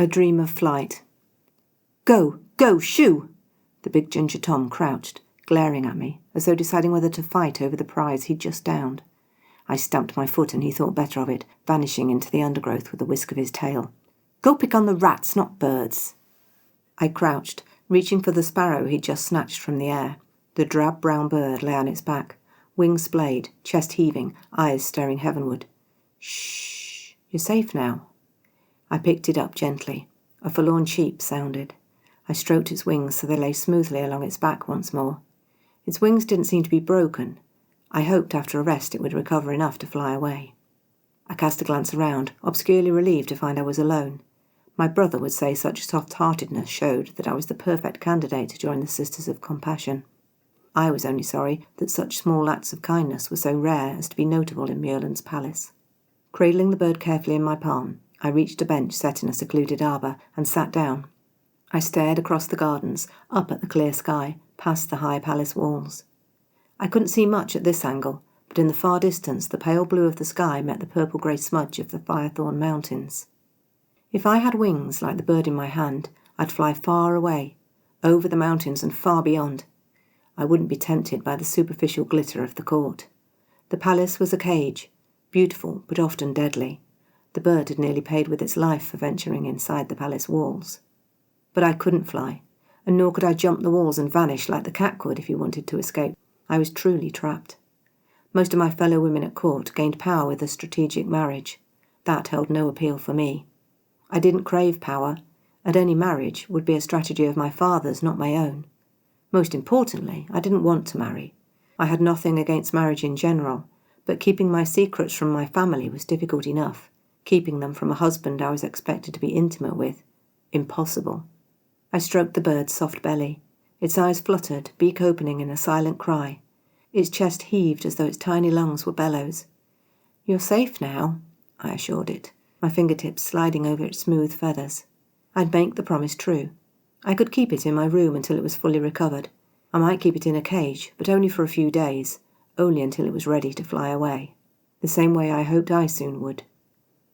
A dream of flight. Go, go, shoo! The big ginger Tom crouched, glaring at me, as though deciding whether to fight over the prize he'd just downed. I stamped my foot and he thought better of it, vanishing into the undergrowth with a whisk of his tail. Go pick on the rats, not birds. I crouched, reaching for the sparrow he'd just snatched from the air. The drab brown bird lay on its back, wings splayed, chest heaving, eyes staring heavenward. Shh, you're safe now. I picked it up gently. A forlorn cheep sounded. I stroked its wings so they lay smoothly along its back once more. Its wings didn't seem to be broken. I hoped after a rest it would recover enough to fly away. I cast a glance around, obscurely relieved to find I was alone. My brother would say such soft-heartedness showed that I was the perfect candidate to join the Sisters of Compassion. I was only sorry that such small acts of kindness were so rare as to be notable in Muirland's palace. Cradling the bird carefully in my palm, I reached a bench set in a secluded arbour and sat down. I stared across the gardens, up at the clear sky, past the high palace walls. I couldn't see much at this angle, but in the far distance the pale blue of the sky met the purple-grey smudge of the Firethorn Mountains. If I had wings like the bird in my hand, I'd fly far away, over the mountains and far beyond. I wouldn't be tempted by the superficial glitter of the court. The palace was a cage, beautiful but often deadly. The bird had nearly paid with its life for venturing inside the palace walls. But I couldn't fly, and nor could I jump the walls and vanish like the cat could if he wanted to escape. I was truly trapped. Most of my fellow women at court gained power with a strategic marriage. That held no appeal for me. I didn't crave power, and any marriage would be a strategy of my father's, not my own. Most importantly, I didn't want to marry. I had nothing against marriage in general, but keeping my secrets from my family was difficult enough. Keeping them from a husband I was expected to be intimate with, impossible. I stroked the bird's soft belly. Its eyes fluttered, beak opening in a silent cry. Its chest heaved as though its tiny lungs were bellows. You're safe now, I assured it, my fingertips sliding over its smooth feathers. I'd make the promise true. I could keep it in my room until it was fully recovered. I might keep it in a cage, but only for a few days, only until it was ready to fly away. The same way I hoped I soon would.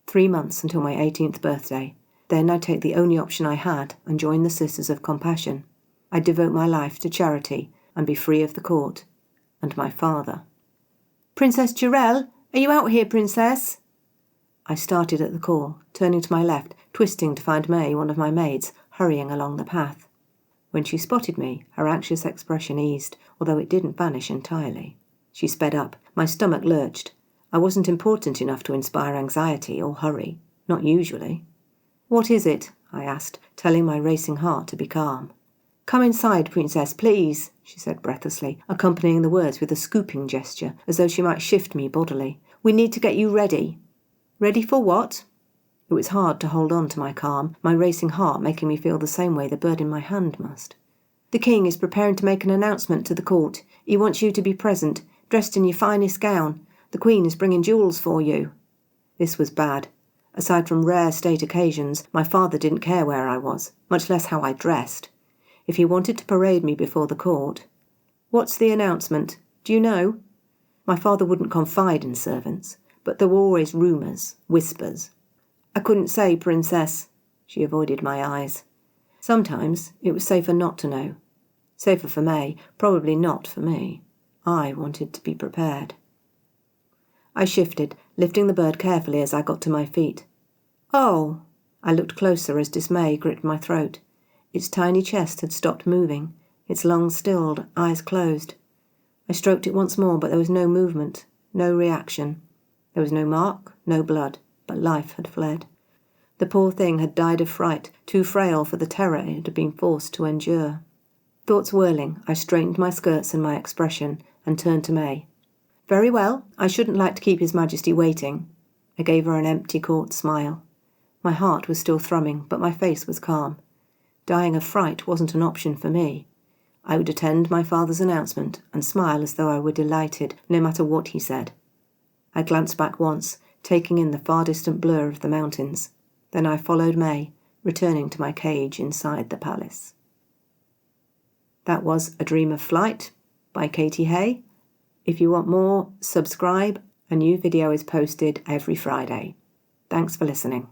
3 months until my 18th birthday. Then I'd take the only option I had and join the Sisters of Compassion. I'd devote my life to charity and be free of the court. And my father. Princess Jurelle, are you out here, Princess? I started at the call, turning to my left, twisting to find May, one of my maids, hurrying along the path. When she spotted me, her anxious expression eased, although it didn't vanish entirely. She sped up. My stomach lurched. I wasn't important enough to inspire anxiety or hurry. Not usually. What is it? I asked, telling my racing heart to be calm. Come inside, Princess, please, she said breathlessly, accompanying the words with a scooping gesture, as though she might shift me bodily. We need to get you ready. Ready for what? It was hard to hold on to my calm, my racing heart making me feel the same way the bird in my hand must. The king is preparing to make an announcement to the court. He wants you to be present, dressed in your finest gown. The Queen is bringing jewels for you. This was bad. Aside from rare state occasions, my father didn't care where I was, much less how I dressed. If he wanted to parade me before the court... What's the announcement? Do you know? My father wouldn't confide in servants, but there were always rumours, whispers. I couldn't say, Princess. She avoided my eyes. Sometimes it was safer not to know. Safer for May, probably not for me. I wanted to be prepared. I shifted, lifting the bird carefully as I got to my feet. Oh! I looked closer as dismay gripped my throat. Its tiny chest had stopped moving, its lungs stilled, eyes closed. I stroked it once more, but there was no movement, no reaction. There was no mark, no blood, but life had fled. The poor thing had died of fright, too frail for the terror it had been forced to endure. Thoughts whirling, I straightened my skirts and my expression, and turned to May. Very well, I shouldn't like to keep His Majesty waiting. I gave her an empty court smile. My heart was still thrumming, but my face was calm. Dying of fright wasn't an option for me. I would attend my father's announcement and smile as though I were delighted, no matter what he said. I glanced back once, taking in the far distant blur of the mountains. Then I followed May, returning to my cage inside the palace. That was A Dream of Flight by Katy Haye. If you want more, subscribe. A new video is posted every Friday. Thanks for listening.